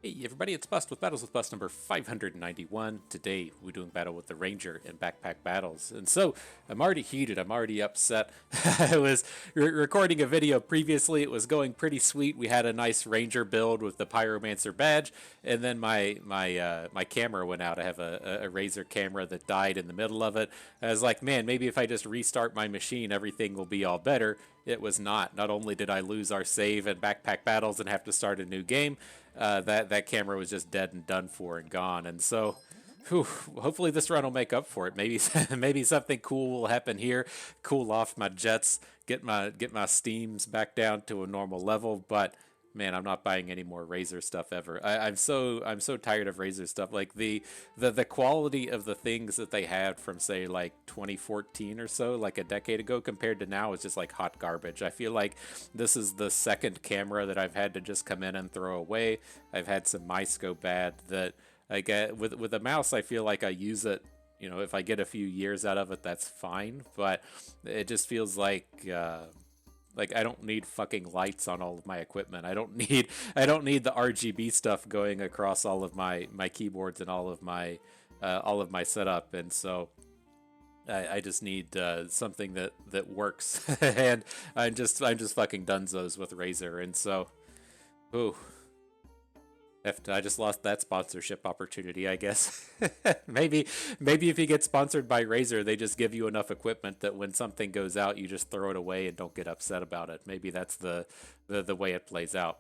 Hey everybody, it's Bust with Battles with Bust number 591. Today we're doing battle with the Ranger in Backpack Battles. And so I'm already heated, I'm already upset. I was recording a video previously, it was going pretty sweet. We had a nice Ranger build with the Pyromancer badge, and then my camera went out. I have a Razer camera that died in the middle of it. I was like, man, maybe if I just restart my machine, everything will be all better. It was not. Not only did I lose our save in Backpack Battles and have to start a new game, that camera was just dead and done for and gone. And so, whew, hopefully this run will make up for it. Maybe maybe something cool will happen here, cool off my jets, get my steams back down to a normal level. But man, I'm not buying any more Razer stuff ever. I'm so tired of Razer stuff. Like the quality of the things that they had from say like 2014 or so, like a decade ago, compared to now is just like hot garbage. I feel like this is the second camera that I've had to just come in and throw away. I've had some MyScope bad that I get with a mouse. I feel like I use it. You know, if I get a few years out of it, that's fine. But it just feels like I don't need fucking lights on all of my equipment. I don't need the RGB stuff going across all of my keyboards and all of my setup. And so I just need something that works. And I'm just fucking dunzos with Razer. And so, ooh, I just lost that sponsorship opportunity, I guess. Maybe if you get sponsored by Razer, they just give you enough equipment that when something goes out, you just throw it away and don't get upset about it. Maybe that's the way it plays out.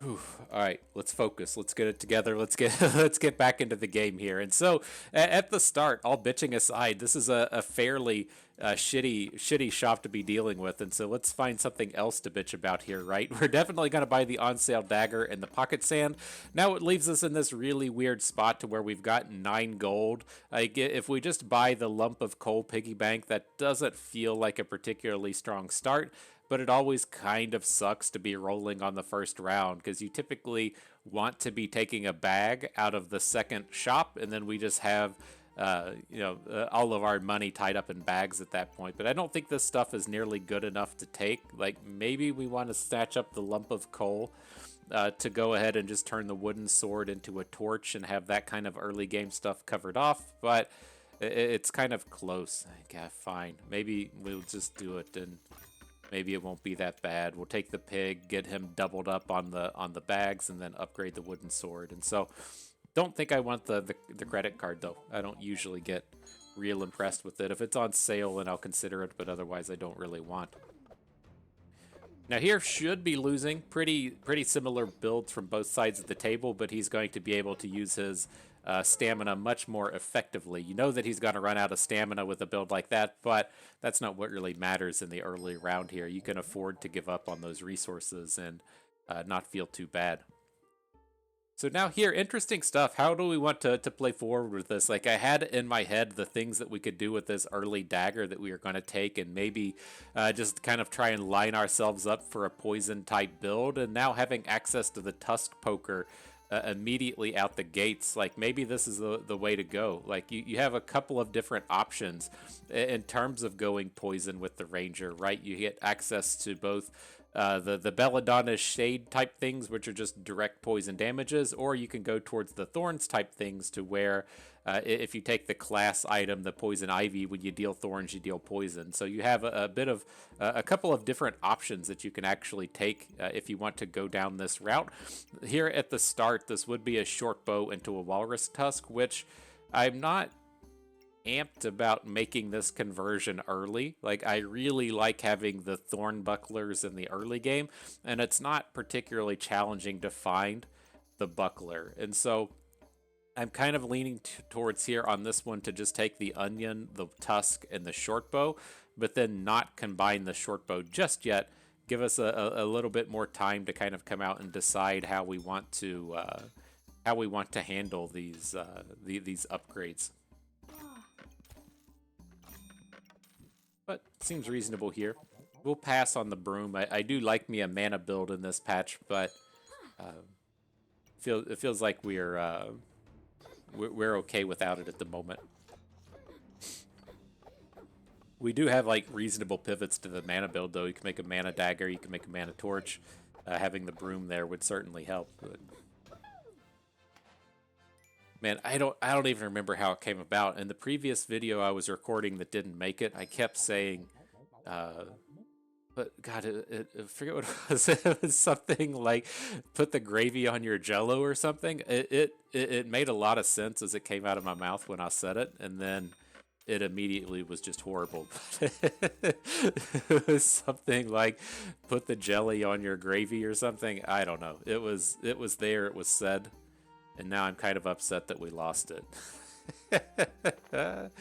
Whew. All right, let's focus. Let's get it together. Let's get let's get back into the game here. And so, at the start, all bitching aside, this is a fairly shitty shop to be dealing with. And so, let's find something else to bitch about here. Right? We're definitely going to buy the on sale dagger and the pocket sand. Now it leaves us in this really weird spot to where we've got 9 gold. Like if we just buy the lump of coal piggy bank, that doesn't feel like a particularly strong start, but it always kind of sucks to be rolling on the first round because you typically want to be taking a bag out of the second shop, and then we just have all of our money tied up in bags at that point. But I don't think this stuff is nearly good enough to take. Like maybe we want to snatch up the lump of coal to go ahead and just turn the wooden sword into a torch and have that kind of early game stuff covered off. But it's kind of close. Yeah, fine. Maybe we'll just do it and maybe it won't be that bad. We'll take the pig, get him doubled up on the bags, and then upgrade the wooden sword. And so, don't think I want the credit card though. I don't usually get real impressed with it. If it's on sale, then I'll consider it, but otherwise, I don't really want. Now here should be losing. Pretty similar builds from both sides of the table, but he's going to be able to use his stamina much more effectively. You know that he's going to run out of stamina with a build like that, but that's not what really matters in the early round here. You can afford to give up on those resources and not feel too bad. So now here, interesting stuff. How do we want to play forward with this? Like I had in my head the things that we could do with this early dagger that we are going to take and maybe just kind of try and line ourselves up for a poison type build. And now having access to the tusk poker immediately out the gates, like maybe this is the way to go. Like you have a couple of different options in terms of going poison with the ranger, right? You get access to both the Belladonna shade type things, which are just direct poison damages, or you can go towards the thorns type things to where if you take the class item, the poison ivy, when you deal thorns, you deal poison. So you have a bit of a couple of different options that you can actually take if you want to go down this route. Here at the start, this would be a short bow into a walrus tusk, which I'm not amped about making this conversion early. Like I really like having the thorn bucklers in the early game, and it's not particularly challenging to find the buckler. And so I'm kind of leaning towards here on this one to just take the onion, the tusk, and the short bow, but then not combine the short bow just yet. Give us a little bit more time to kind of come out and decide how we want to handle these upgrades. But seems reasonable here. We'll pass on the broom. I do like me a mana build in this patch, but it feels like we're okay without it at the moment. We do have like reasonable pivots to the mana build, though. You can make a mana dagger, you can make a mana torch. Having the broom there would certainly help. But Man, I don't even remember how it came about. In the previous video I was recording that didn't make it, I kept saying, uh, but God, I forget what it was. It was something like put the gravy on your Jello or something. It made a lot of sense as it came out of my mouth when I said it, and then it immediately was just horrible. It was something like put the jelly on your gravy or something. I don't know. It was there. It was said, and now I'm kind of upset that we lost it. But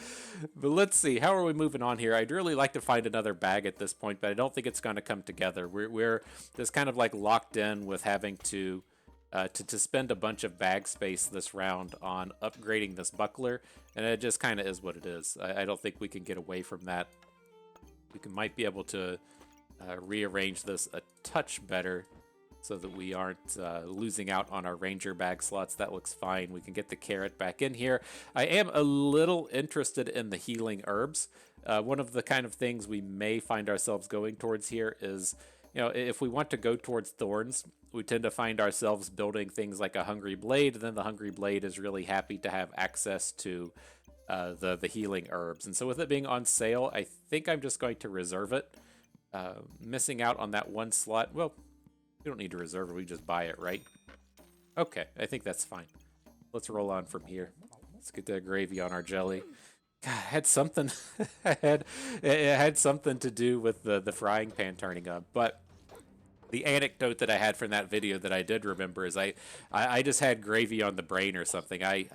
let's see. How are we moving on here? I'd really like to find another bag at this point, but I don't think it's going to come together. We're just kind of like locked in with having to spend a bunch of bag space this round on upgrading this buckler, and it just kind of is what it is. I don't think we can get away from that. Might be able to rearrange this a touch better so that we aren't losing out on our ranger bag slots. That looks fine. We can get the carrot back in here. I am a little interested in the healing herbs. One of the kind of things we may find ourselves going towards here is, if we want to go towards thorns, we tend to find ourselves building things like a hungry blade. Then the hungry blade is really happy to have access to the healing herbs. And so with it being on sale, I think I'm just going to reserve it. Missing out on that one slot. Well, we don't need to reserve it. We just buy it, right? Okay, I think that's fine. Let's roll on from here. Let's get that gravy on our jelly. God, it had something. it had something to do with the frying pan turning up. But the anecdote that I had from that video that I did remember is I just had gravy on the brain or something. I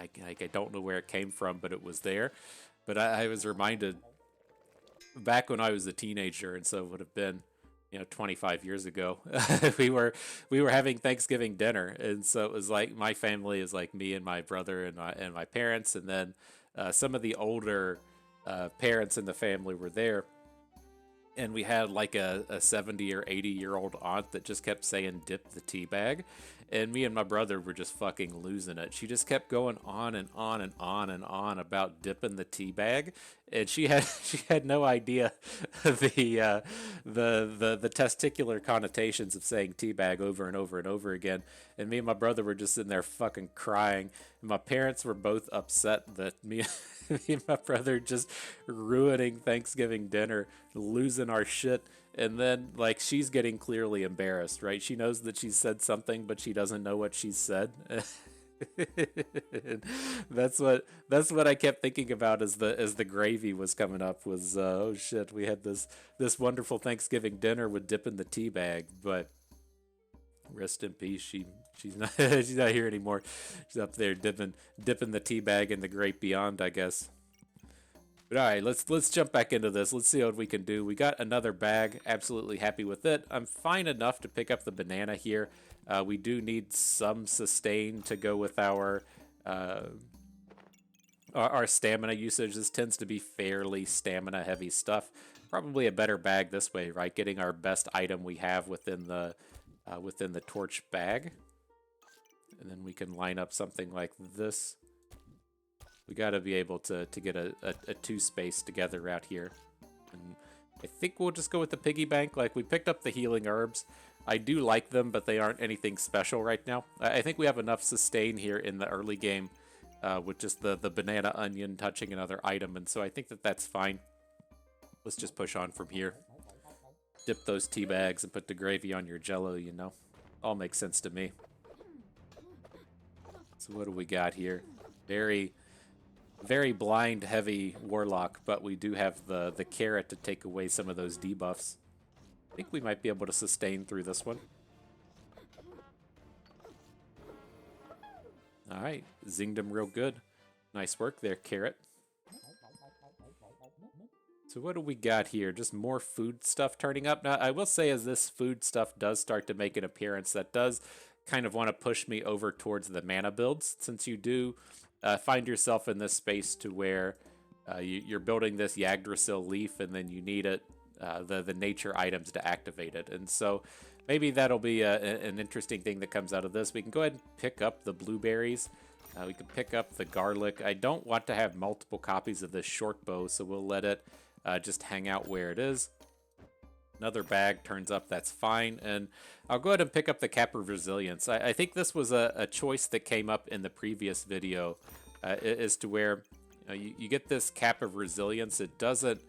don't know where it came from, but it was there. But I was reminded back when I was a teenager, and so it would have been 25 years ago. we were having Thanksgiving dinner, and so it was like my family is like me and my brother and my parents, and then some of the older parents in the family were there. And we had like a 70 or 80-year-old aunt that just kept saying, "Dip the tea bag." And me and my brother were just fucking losing it. She just kept going on and on and on and on about dipping the tea bag. And she had no idea the testicular connotations of saying tea bag over and over and over again. And me and my brother were just sitting there fucking crying. And my parents were both upset that me and my brother just ruining Thanksgiving dinner, losing our shit. And then, like, she's getting clearly embarrassed, right? She knows that she said something, but she doesn't know what she said. that's what I kept thinking about as the gravy was coming up was oh shit, we had this wonderful Thanksgiving dinner with dipping the tea bag, but rest in peace, she's not she's not here anymore. She's up there dipping the tea bag in the great beyond, I guess. But all right, let's jump back into this. Let's see what we can do. We got another bag. Absolutely happy with it. I'm fine enough to pick up the banana here. We do need some sustain to go with our stamina usage. This tends to be fairly stamina heavy stuff. Probably a better bag this way, right? Getting our best item we have within the torch bag, and then we can line up something like this. We got to be able to get a two space together out here. And I think we'll just go with the piggy bank. Like, we picked up the healing herbs. I do like them, but they aren't anything special right now. I think we have enough sustain here in the early game with just the banana onion touching another item. And so I think that's fine. Let's just push on from here. Dip those tea bags and put the gravy on your jello, All makes sense to me. So what do we got here? Very blind heavy warlock, but we do have the carrot to take away some of those debuffs. I think we might be able to sustain through this one. All right, zinged him real good. Nice work there, carrot. So what do we got here? Just more food stuff turning up. Now, I will say, as this food stuff does start to make an appearance, that does kind of want to push me over towards the mana builds, since you do find yourself in this space to where you're building this Yggdrasil leaf, and then you need the nature items to activate it. And so maybe that'll be an interesting thing that comes out of this. We can go ahead and pick up the blueberries. We can pick up the garlic. I don't want to have multiple copies of this short bow, so we'll let it just hang out where it is. Another bag turns up, that's fine. And I'll go ahead and pick up the Cap of Resilience. I think this was a choice that came up in the previous video as to where you get this Cap of Resilience. It doesn't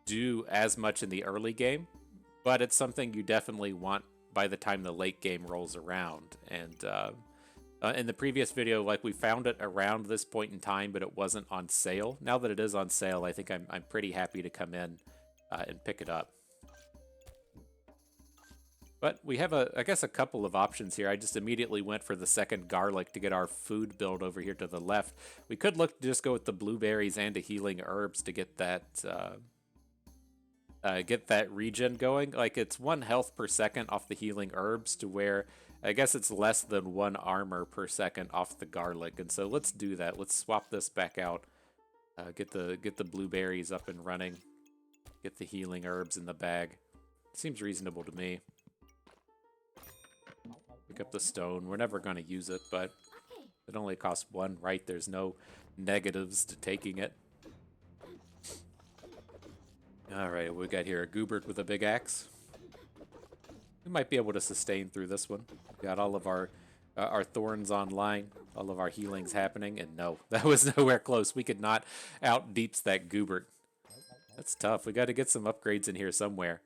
do as much in the early game, but it's something you definitely want by the time the late game rolls around. And in the previous video, like, we found it around this point in time, but it wasn't on sale. Now that it is on sale, I think I'm pretty happy to come in and pick it up. But we have, I guess, a couple of options here. I just immediately went for the second garlic to get our food build over here to the left. We could look to just go with the blueberries and the healing herbs to get that regen going. Like, it's 1 health per second off the healing herbs, to where I guess it's less than 1 armor per second off the garlic. And so let's do that. Let's swap this back out. Get the blueberries up and running. Get the healing herbs in the bag. Seems reasonable to me. Pick up the stone. We're never going to use it, but it only costs 1, right? There's no negatives to taking it. Alright, we got here a Goobert with a big axe. We might be able to sustain through this one. We got all of our thorns online, all of our healings happening, and no, that was nowhere close. We could not out deeps that Goobert. That's tough. We got to get some upgrades in here somewhere.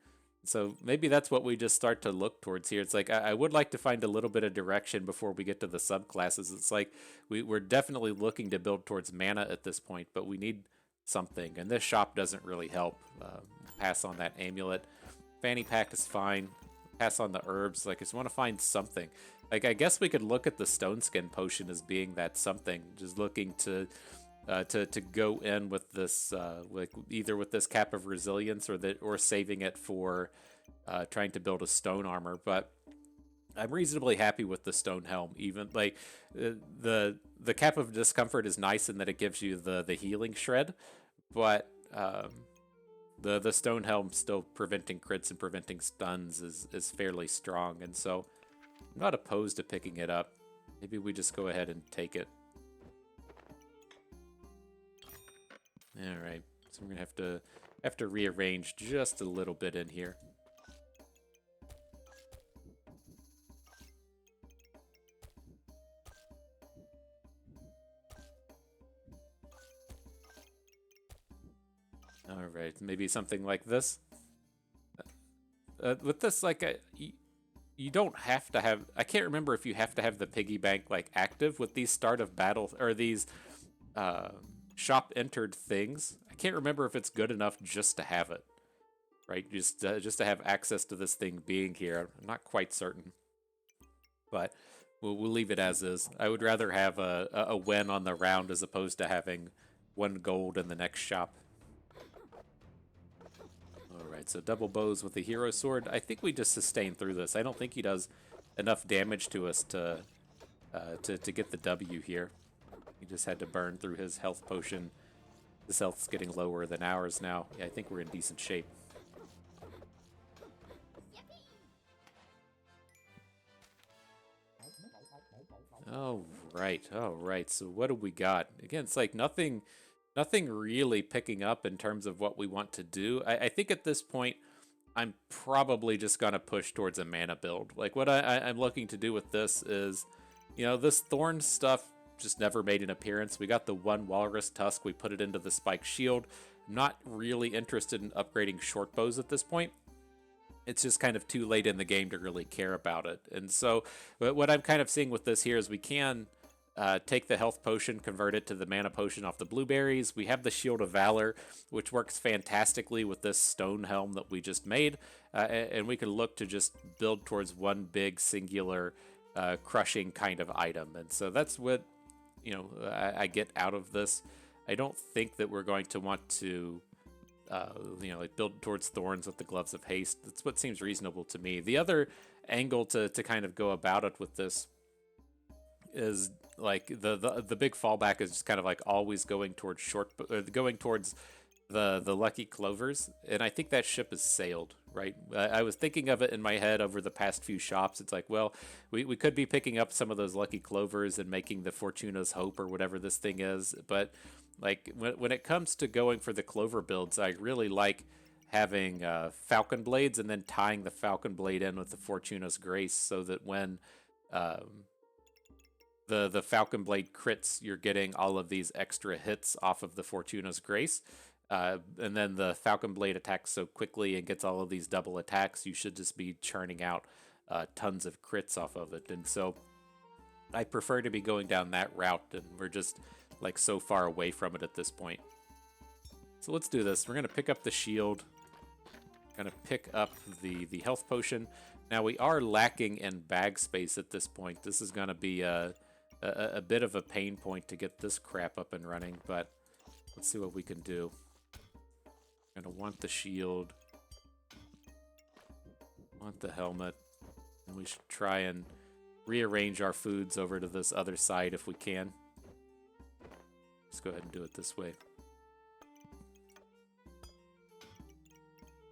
So maybe that's what we just start to look towards here. It's like, I would like to find a little bit of direction before we get to the subclasses. It's like we're definitely looking to build towards mana at this point, but we need something, and this shop doesn't really help. Pass on that amulet. Fanny pack is fine. Pass on the herbs. Like, I just want to find something. Like, I guess we could look at the stone skin potion as being that something. Just looking to go in with this, like, either with this Cap of Resilience or saving it for trying to build a stone armor. But I'm reasonably happy with the stone helm. Even like the Cap of Discomfort is nice in that it gives you the healing shred, but the stone helm still preventing crits and preventing stuns is fairly strong, and so I'm not opposed to picking it up. Maybe we just go ahead and take it. All right, so we're gonna have to rearrange just a little bit in here. All right, maybe something like this. With this, like, you don't have to have. I can't remember if you have to have the piggy bank like active with these start of battle or these shop entered things. I can't remember if it's good enough just to have it, right? Just to have access to this thing being here. I'm not quite certain, but we'll leave it as is. I would rather have a win on the round as opposed to having 1 gold in the next shop. Alright, so double bows with the hero sword. I think we just sustain through this. I don't think he does enough damage to us to get the W here. He just had to burn through his health potion. His health's getting lower than ours now. Yeah, I think we're in decent shape. Alright. So what do we got? Again, it's like nothing really picking up in terms of what we want to do. I think at this point, I'm probably just going to push towards a mana build. Like, what I'm looking to do with this is, this thorn stuff just never made an appearance. We got the 1 walrus tusk. We put it into the spike shield. I'm not really interested in upgrading short bows at this point. It's just kind of too late in the game to really care about it. And so what I'm kind of seeing with this here is we can take the health potion, convert it to the mana potion off the blueberries. We have the Shield of Valor, which works fantastically with this stone helm that we just made. And we can look to just build towards 1 big singular crushing kind of item. And so that's what, I get out of this. I don't think that we're going to want to like build towards thorns with the gloves of haste. That's what seems reasonable to me. The other angle to kind of go about it with this is like the big fallback is just kind of like always going towards going towards the lucky clovers, and I think that ship has sailed, right? I was thinking of it in my head over the past few shops. It's like, well, we could be picking up some of those lucky clovers and making the Fortuna's Hope or whatever this thing is, but like when it comes to going for the clover builds, I really like having falcon blades and then tying the falcon blade in with the Fortuna's Grace so that when um, the falcon blade crits, you're getting all of these extra hits off of the Fortuna's Grace. And then the falcon blade attacks so quickly and gets all of these double attacks, you should just be churning out tons of crits off of it. And so I prefer to be going down that route, and we're just like so far away from it at this point. So let's do this. We're going to pick up the shield, going to pick up the health potion. Now we are lacking in bag space at this point. This is going to be a bit of a pain point to get this crap up and running, but let's see what we can do. Gonna want the shield, want the helmet, and we should try and rearrange our foods over to this other side if we can. Let's go ahead and do it this way.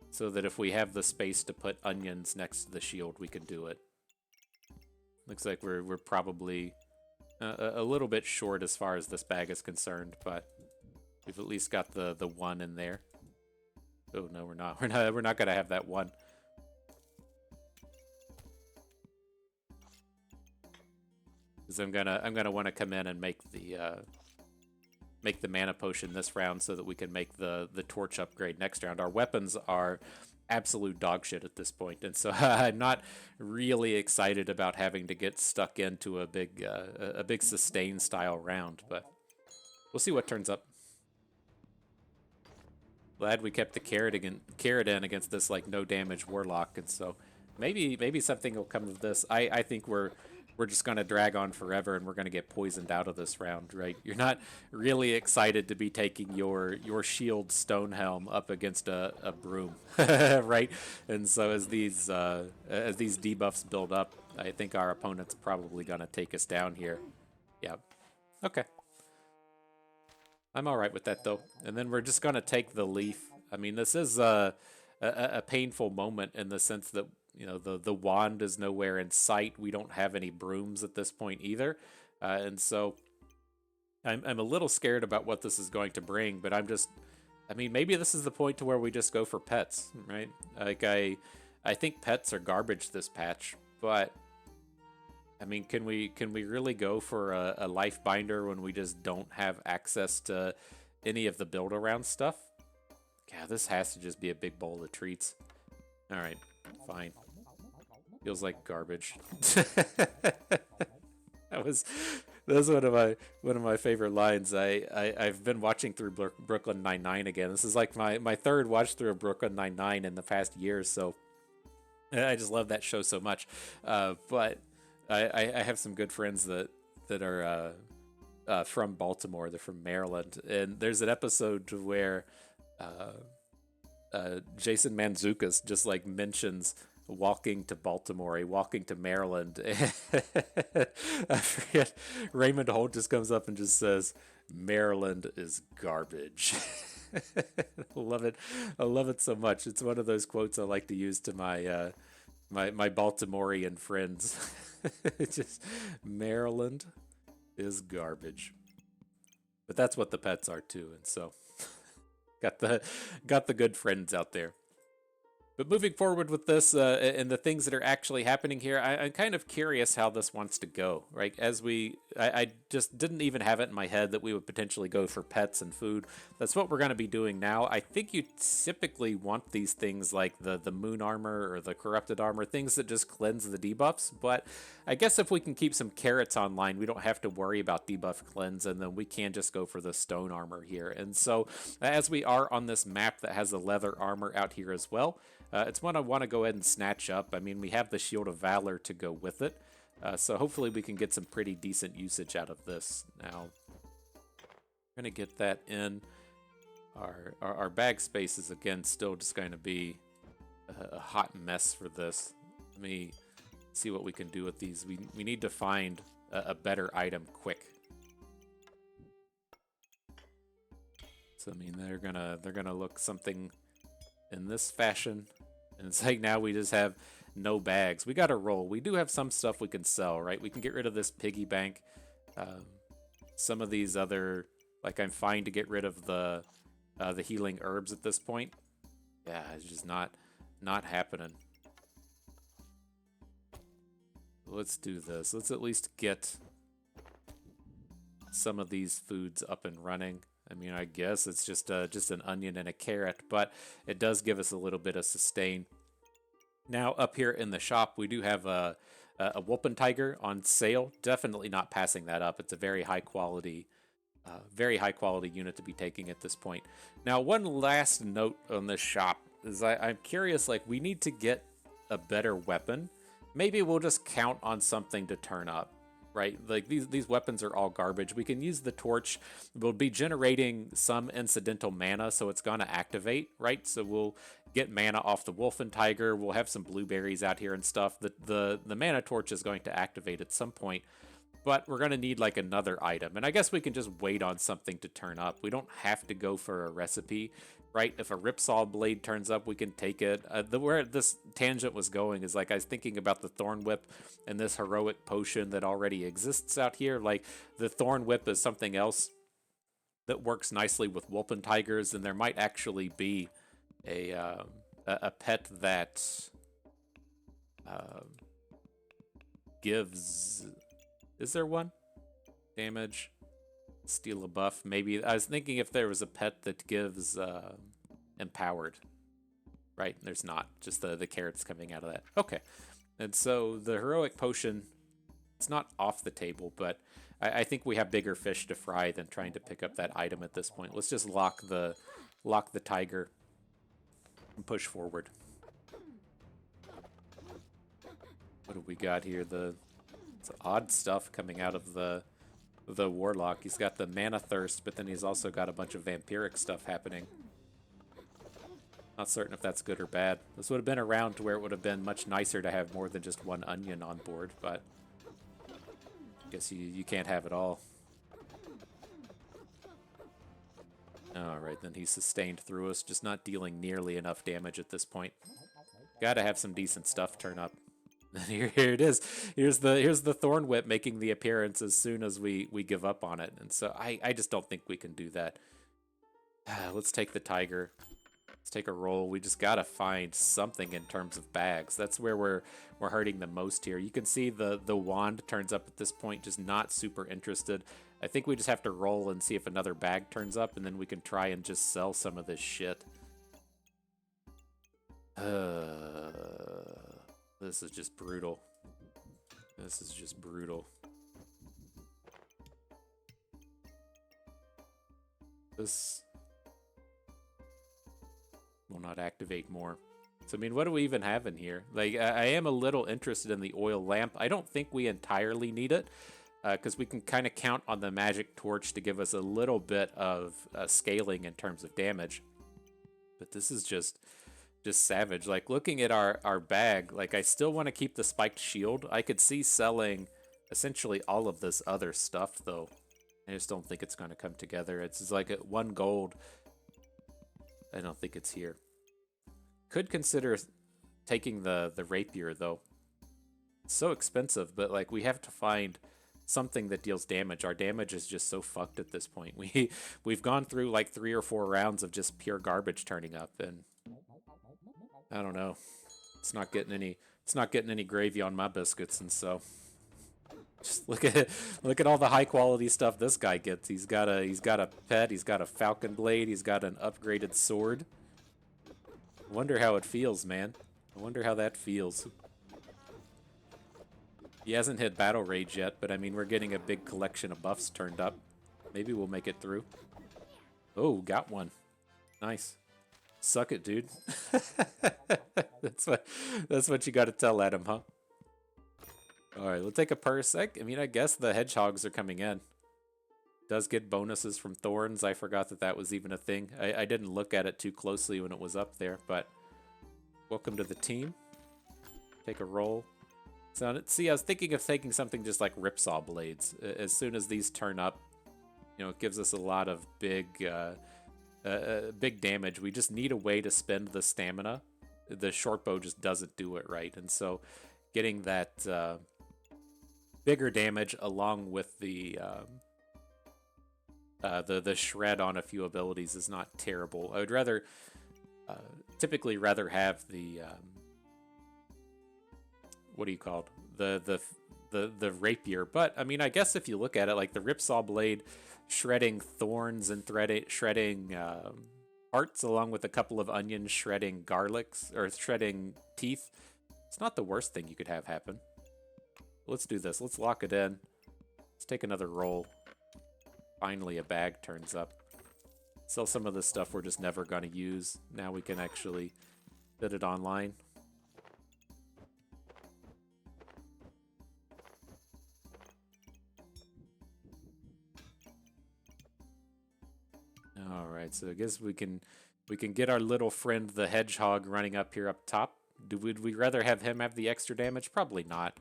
So that if we have the space to put onions next to the shield, we can do it. Looks like we're probably a little bit short as far as this bag is concerned, but we've at least got the one in there. Oh no, we're not. We're not gonna have that one. Because I'm gonna want to come in and make the mana potion this round so that we can make the torch upgrade next round. Our weapons are absolute dog shit at this point, and so I'm not really excited about having to get stuck into a big sustain style round. But we'll see what turns up. Glad we kept the carrot in against this like no damage warlock, and so maybe something will come of this. I think we're just gonna drag on forever, and we're gonna get poisoned out of this round, right? You're not really excited to be taking your shield stone helm up against a broom, right? And so as these debuffs build up, I think our opponent's probably gonna take us down here. Yeah. Okay. I'm all right with that, though. And then we're just going to take the leaf. I mean, this is a painful moment in the sense that, you know, the wand is nowhere in sight. We don't have any brooms at this point either. And so I'm a little scared about what this is going to bring, but I mean, maybe this is the point to where we just go for pets, right? Like, I think pets are garbage this patch, but I mean, can we really go for a life binder when we just don't have access to any of the build around stuff? Yeah, this has to just be a big bowl of treats. All right, fine. Feels like garbage. That was one of my favorite lines. I've been watching through Brooklyn Nine-Nine again. This is like my third watch through of Brooklyn Nine-Nine in the past year, so I just love that show so much. But I have some good friends that are from Baltimore. They're from Maryland, and there's an episode where Jason Mantzoukas just like mentions walking to Baltimore, walking to Maryland. I forget. Raymond Holt just comes up and just says, "Maryland is garbage." I love it. I love it so much. It's one of those quotes I like to use to my my Baltimorean friends. It's just, Maryland is garbage. But that's what the pets are too, and so got the good friends out there. But moving forward with this and the things that are actually happening here, I'm kind of curious how this wants to go, right? I just didn't even have it in my head that we would potentially go for pets and food. That's what we're going to be doing now. I think you typically want these things like the moon armor or the corrupted armor, things that just cleanse the debuffs. But I guess if we can keep some carrots online, we don't have to worry about debuff cleanse, and then we can just go for the stone armor here. And so as we are on this map that has the leather armor out here as well, it's one I want to go ahead and snatch up. I mean, we have the Shield of Valor to go with it. So hopefully we can get some pretty decent usage out of this. Now, we're going to get that in. Our bag space is, again, still just going to be a hot mess for this. Let me see what we can do with these. We need to find a better item quick. So, I mean, they're gonna look something in this fashion. And it's like now we just have no bags. We got to roll. We do have some stuff we can sell, right? We can get rid of this piggy bank. Some of these other, like I'm fine to get rid of the healing herbs at this point. Yeah, it's just not happening. Let's do this. Let's at least get some of these foods up and running. I mean, I guess it's just an onion and a carrot, but it does give us a little bit of sustain. Now, up here in the shop, we do have a Whoopin' Tiger on sale. Definitely not passing that up. It's a very high quality unit to be taking at this point. Now, one last note on this shop is I'm curious, like, we need to get a better weapon. Maybe we'll just count on something to turn up, right? Like, these weapons are all garbage. We can use the torch. We'll be generating some incidental mana, so it's going to activate, right? So we'll get mana off the Wolf and Tiger. We'll have some blueberries out here and stuff. The mana torch is going to activate at some point, but we're going to need like another item. And I guess we can just wait on something to turn up. We don't have to go for a recipe, right? If a Ripsaw blade turns up, we can take it. Where this tangent was going is, like, I was thinking about the Thorn Whip and this heroic potion that already exists out here. Like, the Thorn Whip is something else that works nicely with Whoopin' Tigers, and there might actually be a pet that gives... Is there one? Damage, steal a buff. Maybe I was thinking if there was a pet that gives empowered, right? There's not, just the carrots coming out of that. Okay, and so the heroic potion, it's not off the table, but I think we have bigger fish to fry than trying to pick up that item at this point. Let's just lock the tiger and push forward. What do we got here? It's odd stuff coming out of the warlock. He's got the mana thirst, but then he's also got a bunch of vampiric stuff happening. Not certain if that's good or bad. This would have been around to where it would have been much nicer to have more than just one onion on board, but I guess you can't have it all. Alright, then he's sustained through us, just not dealing nearly enough damage at this point. Gotta have some decent stuff turn up. Here it is. Here's the Thorn Whip making the appearance as soon as we give up on it. And so I just don't think we can do that. Let's take the tiger. Let's take a roll. We just gotta find something in terms of bags. That's where we're hurting the most here. You can see the wand turns up at this point, just not super interested. I think we just have to roll and see if another bag turns up, and then we can try and just sell some of this shit. This is just brutal. This is just brutal. This will not activate more. So, I mean, what do we even have in here? Like, I am a little interested in the oil lamp. I don't think we entirely need it, because we can kind of count on the magic torch to give us a little bit of scaling in terms of damage. But this is just savage. Like, looking at our bag, like, I still want to keep the spiked shield. I could see selling essentially all of this other stuff, though. I just don't think it's going to come together. It's just like at 1 gold. I don't think it's here. Could consider taking the rapier, though. It's so expensive, but, like, we have to find something that deals damage. Our damage is just so fucked at this point. We've gone through like 3 or 4 rounds of just pure garbage turning up, and I don't know. It's not getting any gravy on my biscuits, and so just look at all the high quality stuff this guy gets. He's got a pet, he's got a falcon blade, he's got an upgraded sword. I wonder how it feels, man. I wonder how that feels. He hasn't hit battle rage yet, but I mean, we're getting a big collection of buffs turned up. Maybe we'll make it through. Oh, got one. Nice. Suck it, dude. That's what you got to tell Adam, huh? All right, we'll take a parsec. I mean, I guess the hedgehogs are coming in. Does get bonuses from thorns. I forgot that was even a thing. I didn't look at it too closely when it was up there, but welcome to the team. Take a roll. So, see, I was thinking of taking something just like Ripsaw blades. As soon as these turn up, you know, it gives us a lot of big damage. We just need a way to spend the stamina. The short bow just doesn't do it right, and so getting that bigger damage along with the shred on a few abilities is not terrible. I would rather typically rather have the what do you call it? The rapier. But I mean, I guess if you look at it, like the ripsaw blade shredding thorns and shredding hearts, along with a couple of onions shredding garlics or shredding teeth, it's not the worst thing you could have happen. Let's do this. Let's lock it in. Let's take another roll. Finally, a bag turns up. Sell some of this stuff we're just never going to use. Now we can actually fit it online. All right, so I guess we can get our little friend the hedgehog running up here up top. Would we rather have him have the extra damage? Probably not.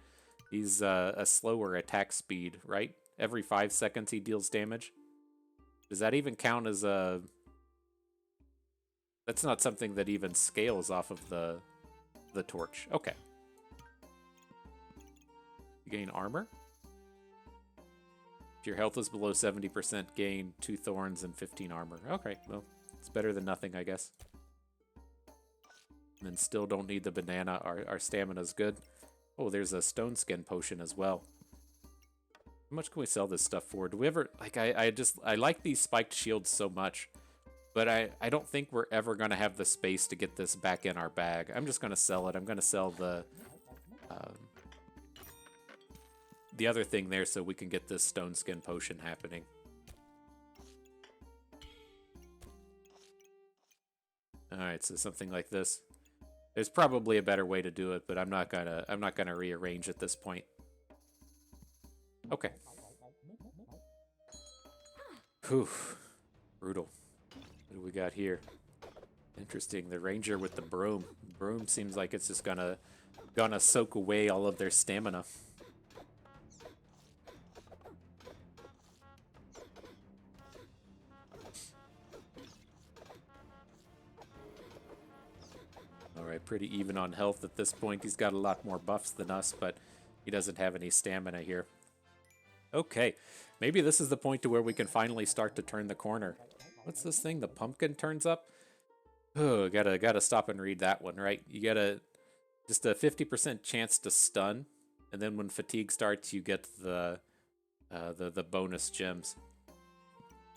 He's a slower attack speed, right? Every 5 seconds he deals damage. Does that even count as a... That's not something that even scales off of the torch. Okay. You gain armor? If your health is below 70%, gain 2 thorns and 15 armor. Okay, well, it's better than nothing, I guess. And still don't need the banana. Our stamina's good. Oh, there's a stone skin potion as well. How much can we sell this stuff for? Do we ever... Like, I like these spiked shields so much. But I don't think we're ever going to have the space to get this back in our bag. I'm just going to sell it. I'm going to sell the other thing there so we can get this stone skin potion happening. Alright, so something like this. There's probably a better way to do it, but I'm not gonna rearrange at this point. Okay. Whew. Brutal. What do we got here? Interesting. The ranger with the broom. Broom seems like it's just gonna soak away all of their stamina. Alright, pretty even on health at this point. He's got a lot more buffs than us, but he doesn't have any stamina here. Okay, maybe this is the point to where we can finally start to turn the corner. What's this thing? The pumpkin turns up? Oh, gotta stop and read that one, right? You gotta... Just a 50% chance to stun, and then when fatigue starts, you get the bonus gems.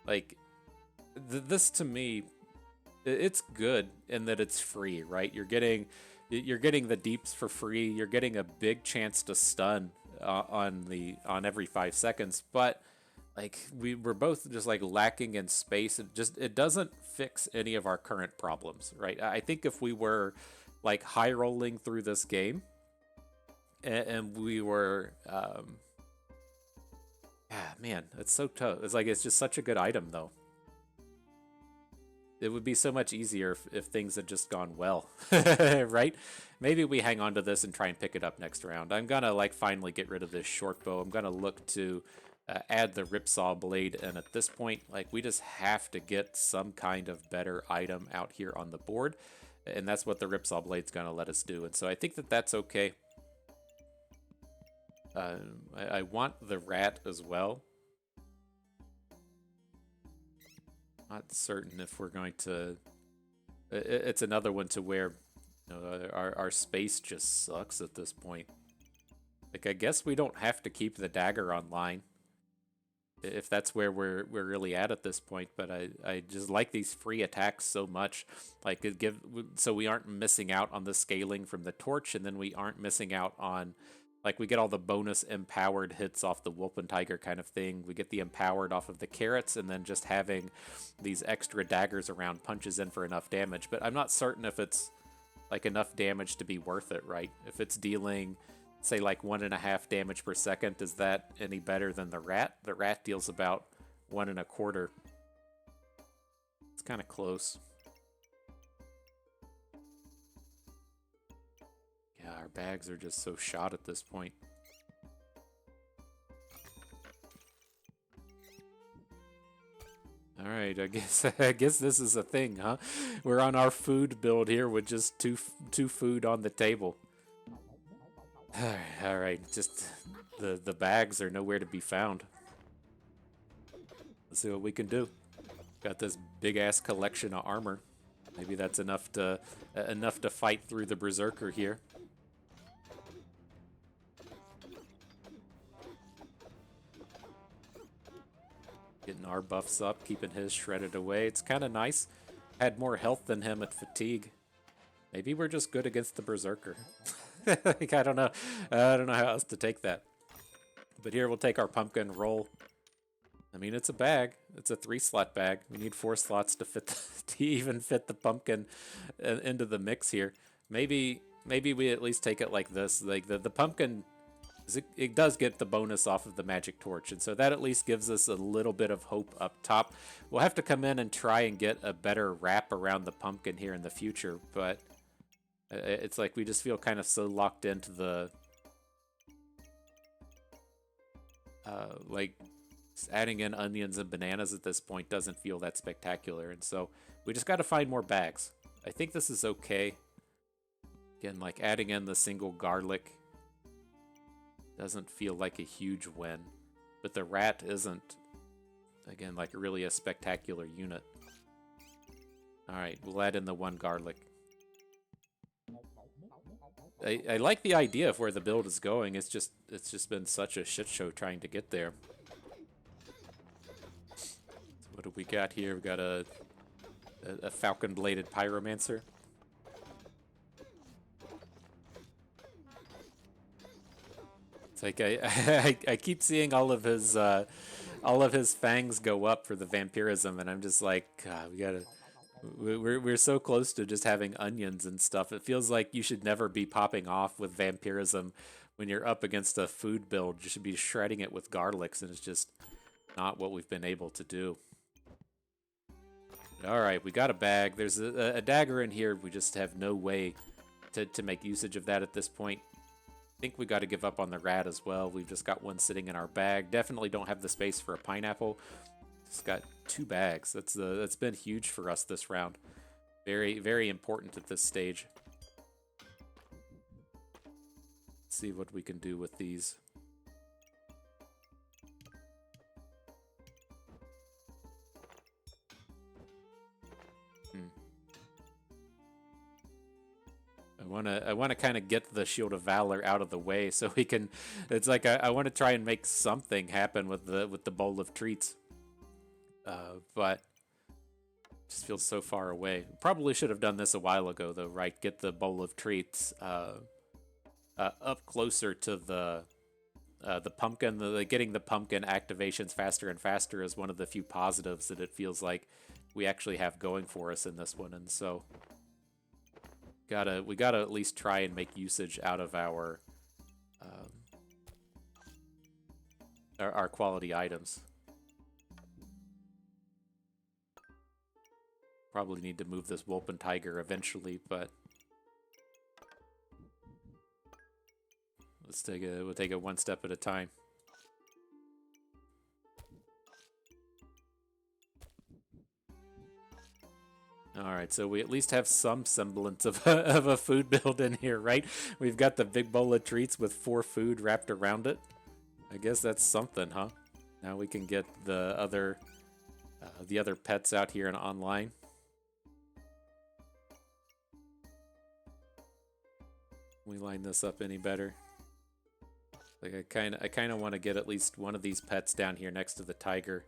Like, this to me... It's good in that it's free, right? You're getting the deeps for free. You're getting a big chance to stun on every 5 seconds, but like we're both just like lacking in space. It doesn't fix any of our current problems, right? I think if we were like high rolling through this game and we were man, it's so tough. It's just such a good item though. It would be so much easier if things had just gone well, right? Maybe we hang on to this and try and pick it up next round. I'm gonna like finally get rid of this short bow. I'm gonna look to add the ripsaw blade, and at this point, like we just have to get some kind of better item out here on the board, and that's what the ripsaw blade's gonna let us do. And so I think that that's okay. I want the rat as well. Not certain if we're going to... It's another one to where our space just sucks at this point. Like, I guess we don't have to keep the dagger online if that's where we're really at this point. But I just like these free attacks so much. Like, so we aren't missing out on the scaling from the torch, and then we aren't missing out on... Like, we get all the bonus empowered hits off the Wolf and Tiger kind of thing. We get the empowered off of the carrots, and then just having these extra daggers around punches in for enough damage. But I'm not certain if it's, like, enough damage to be worth it, right? If it's dealing, say, like, 1.5 damage per second, is that any better than the rat? The rat deals about 1.25. It's kind of close. Yeah, our bags are just so shot at this point. All right, I guess this is a thing, huh? We're on our food build here with just two food on the table. All right, just the bags are nowhere to be found. Let's see what we can do. Got this big ass collection of armor. Maybe that's enough to fight through the Berserker here. Getting our buffs up, keeping his shredded away. It's kind of nice. Had more health than him at fatigue. Maybe we're just good against the Berserker. Like, I don't know. I don't know how else to take that. But here we'll take our pumpkin roll. I mean, it's a bag. It's a 3-slot bag. We need 4 slots to fit to even fit the pumpkin into the mix here. Maybe we at least take it like this. Like the pumpkin, it does get the bonus off of the magic torch, and so that at least gives us a little bit of hope up top. We'll have to come in and try and get a better wrap around the pumpkin here in the future, but it's like we just feel kind of so locked into the like adding in onions and bananas at this point doesn't feel that spectacular, and so we just got to find more bags. I think this is okay. Again, like adding in the single garlic doesn't feel like a huge win, but the rat isn't, again, like really a spectacular unit. All right, we'll add in the 1 garlic. I like the idea of where the build is going. It's just been such a shit show trying to get there. So what do we got here? We got a falcon-bladed pyromancer. It's like I keep seeing all of his fangs go up for the vampirism, and I'm just like, God, we're so close to just having onions and stuff. It feels like you should never be popping off with vampirism when you're up against a food build. You should be shredding it with garlics, and it's just not what we've been able to do. All right, we got a bag. There's a dagger in here. We just have no way to make usage of that at this point. I think we got to give up on the rat as well. We've just got 1 sitting in our bag. Definitely don't have the space for a pineapple. Just got 2 bags. That's been huge for us this round. Very, very important at this stage. Let's see what we can do with these. I want to kind of get the Shield of Valor out of the way so we can. It's like I want to try and make something happen with the bowl of treats. But just feels so far away. Probably should have done this a while ago, though, right? Get the bowl of treats up closer to the pumpkin. Getting the pumpkin activations faster and faster is one of the few positives that it feels like we actually have going for us in this one, and so we gotta at least try and make usage out of our quality items. Probably need to move this Wolpen Tiger eventually, but we'll take it 1 step at a time. Alright, so we at least have some semblance of a food build in here, right? We've got the big bowl of treats with 4 food wrapped around it. I guess that's something, huh? Now we can get the other pets out here and online. We line this up any better? Like I kind of want to get at least one of these pets down here next to the tiger.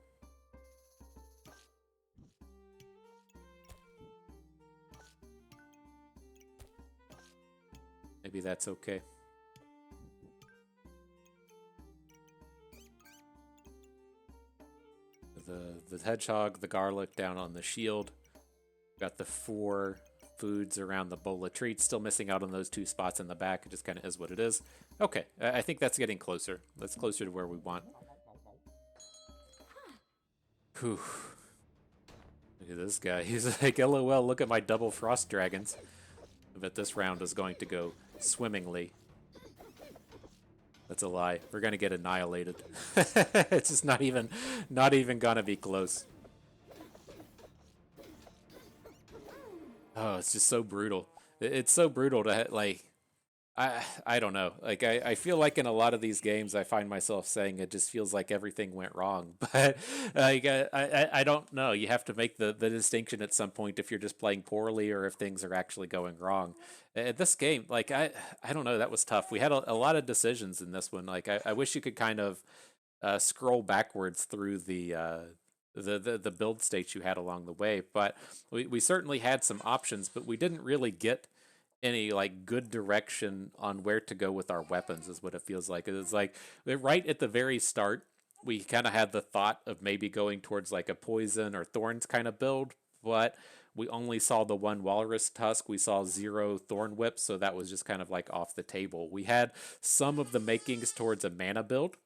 Maybe that's okay. The hedgehog, the garlic down on the shield. Got the 4 foods around the bowl of treats. Still missing out on those 2 spots in the back. It just kind of is what it is. Okay, I think that's getting closer. That's closer to where we want. Whew. Look at this guy. He's like, LOL, look at my double frost dragons. I bet this round is going to go swimmingly. That's a lie. We're gonna get annihilated. It's just not even gonna be close. Oh, it's just so brutal. It's so brutal to like I don't know. Like I feel like in a lot of these games, I find myself saying it just feels like everything went wrong. But like, I don't know. You have to make the distinction at some point if you're just playing poorly or if things are actually going wrong. This game, like I don't know. That was tough. We had a lot of decisions in this one. Like I wish you could kind of scroll backwards through the build states you had along the way. But we certainly had some options, but we didn't really get any like good direction on where to go with our weapons is what it feels like. It's like right at the very start, we kind of had the thought of maybe going towards like a poison or thorns kind of build, but we only saw the one walrus tusk. We saw zero thorn whips, so that was just kind of like off the table. We had some of the makings towards a mana build,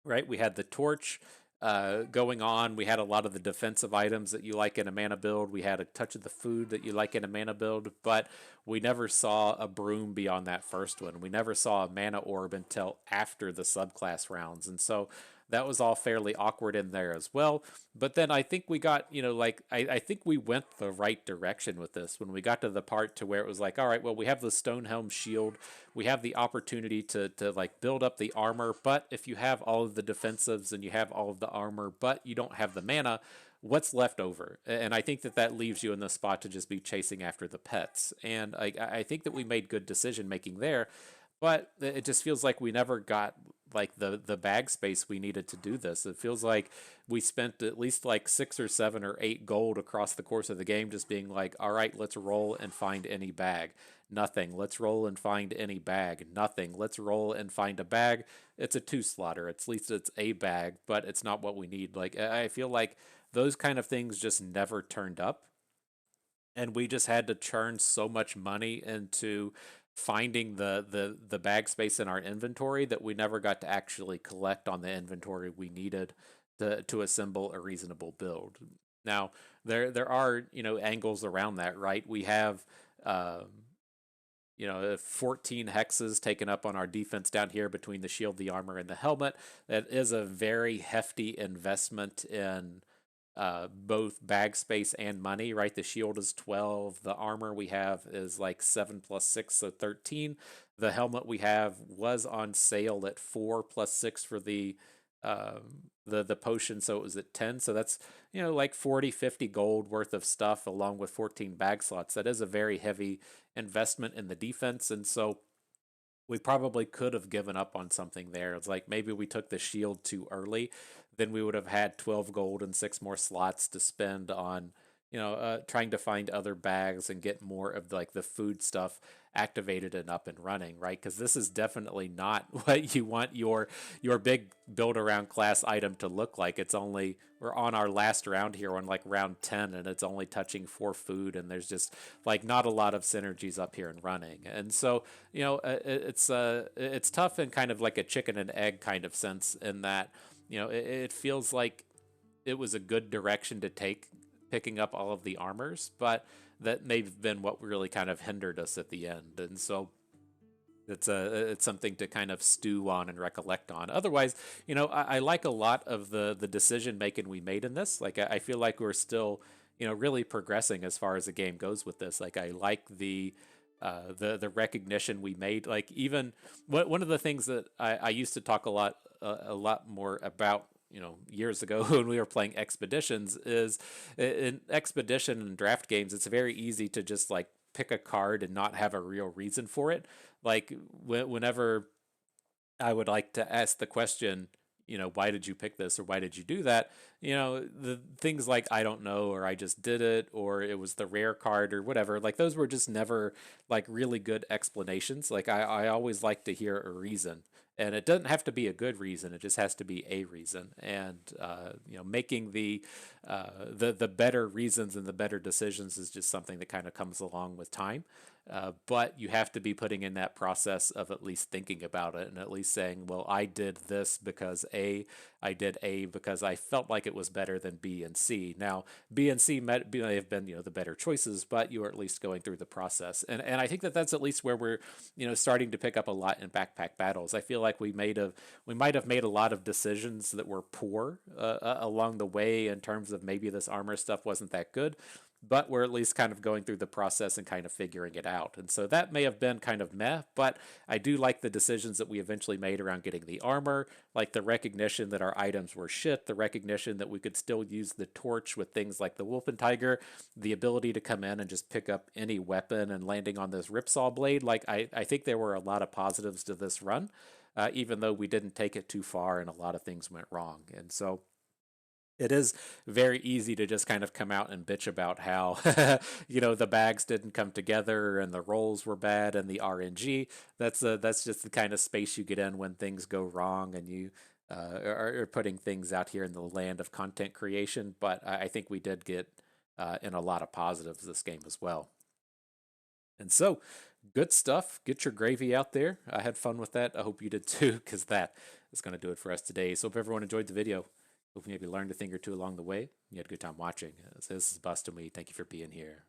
right? We had the torch going on. We had a lot of the defensive items that you like in a mana build. We had a touch of the food that you like in a mana build, but we never saw a broom beyond that first one. We never saw a mana orb until after the subclass rounds. And so that was all fairly awkward in there as well. But then I think we got, like I think we went the right direction with this when we got to the part to where it was like, all right, well, we have the Stonehelm shield. We have the opportunity to like build up the armor, but if you have all of the defensives and you have all of the armor, but you don't have the mana, what's left over? And I think that leaves you in the spot to just be chasing after the pets. And I think that we made good decision making there, but it just feels like we never got like the bag space we needed to do this. It feels like we spent at least like 6 or 7 or 8 gold across the course of the game just being like, all right, let's roll and find any bag. Nothing. Let's roll and find any bag. Nothing. Let's roll and find a bag. It's a 2 slotter. At least it's a bag, but it's not what we need. Like I feel like those kind of things just never turned up, and we just had to churn so much money into finding the bag space in our inventory that we never got to actually collect on the inventory we needed to assemble a reasonable build. Now there are angles around that, right? We have 14 hexes taken up on our defense down here between the shield, the armor, and the helmet. That is a very hefty investment in both bag space and money, right? The shield is 12. The armor we have is like 7 plus 6, so 13. The helmet we have was on sale at 4 plus 6 for the potion, so it was at 10. So that's, like 40, 50 gold worth of stuff along with 14 bag slots. That is a very heavy investment in the defense. And so we probably could have given up on something there. It's like maybe we took the shield too early. Then we would have had 12 gold and 6 more slots to spend on, trying to find other bags and get more of like the food stuff activated and up and running, right? Because this is definitely not what you want your big build around class item to look like. It's only we're on our last round here on like round 10, and it's only touching 4 food, and there's just like not a lot of synergies up here and running. And so it's tough in kind of like a chicken and egg kind of sense in that it feels like it was a good direction to take picking up all of the armors, but that may have been what really kind of hindered us at the end. And so it's something to kind of stew on and recollect on. Otherwise, I like a lot of the decision making we made in this. Like I feel like we're still really progressing as far as the game goes with this. Like I like the recognition we made. Like even one of the things that I used to talk a lot more about years ago when we were playing expeditions is in expedition and draft games, it's very easy to just like pick a card and not have a real reason for it. Like whenever I would like to ask the question, why did you pick this or why did you do that? The things like I don't know, or I just did it, or it was the rare card or whatever. Like those were just never like really good explanations. Like I always like to hear a reason. And it doesn't have to be a good reason; it just has to be a reason. And making the better reasons and the better decisions is just something that kind of comes along with time. But you have to be putting in that process of at least thinking about it and at least saying, well, I did this because I did A because I felt like it was better than B and C. Now, B and C may have been, the better choices, but you are at least going through the process. And I think that's at least where we're, starting to pick up a lot in backpack battles. I feel like we might have made a lot of decisions that were poor along the way in terms of maybe this armor stuff wasn't that good. but we're at least kind of going through the process and kind of figuring it out. And so that may have been kind of meh, but I do like the decisions that we eventually made around getting the armor, like the recognition that our items were shit, the recognition that we could still use the torch with things like the Wolf and Tiger, the ability to come in and just pick up any weapon and landing on this Ripsaw blade. Like, I think there were a lot of positives to this run, even though we didn't take it too far and a lot of things went wrong. And so it is very easy to just kind of come out and bitch about how the bags didn't come together and the rolls were bad and the RNG. That's just the kind of space you get in when things go wrong and you are putting things out here in the land of content creation. But I think we did get in a lot of positives this game as well. And so, good stuff. Get your gravy out there. I had fun with that. I hope you did too, because that is going to do it for us today. So, hope everyone enjoyed the video. Hope you maybe learned a thing or two along the way. You had a good time watching. So this is Bust and we thank you for being here.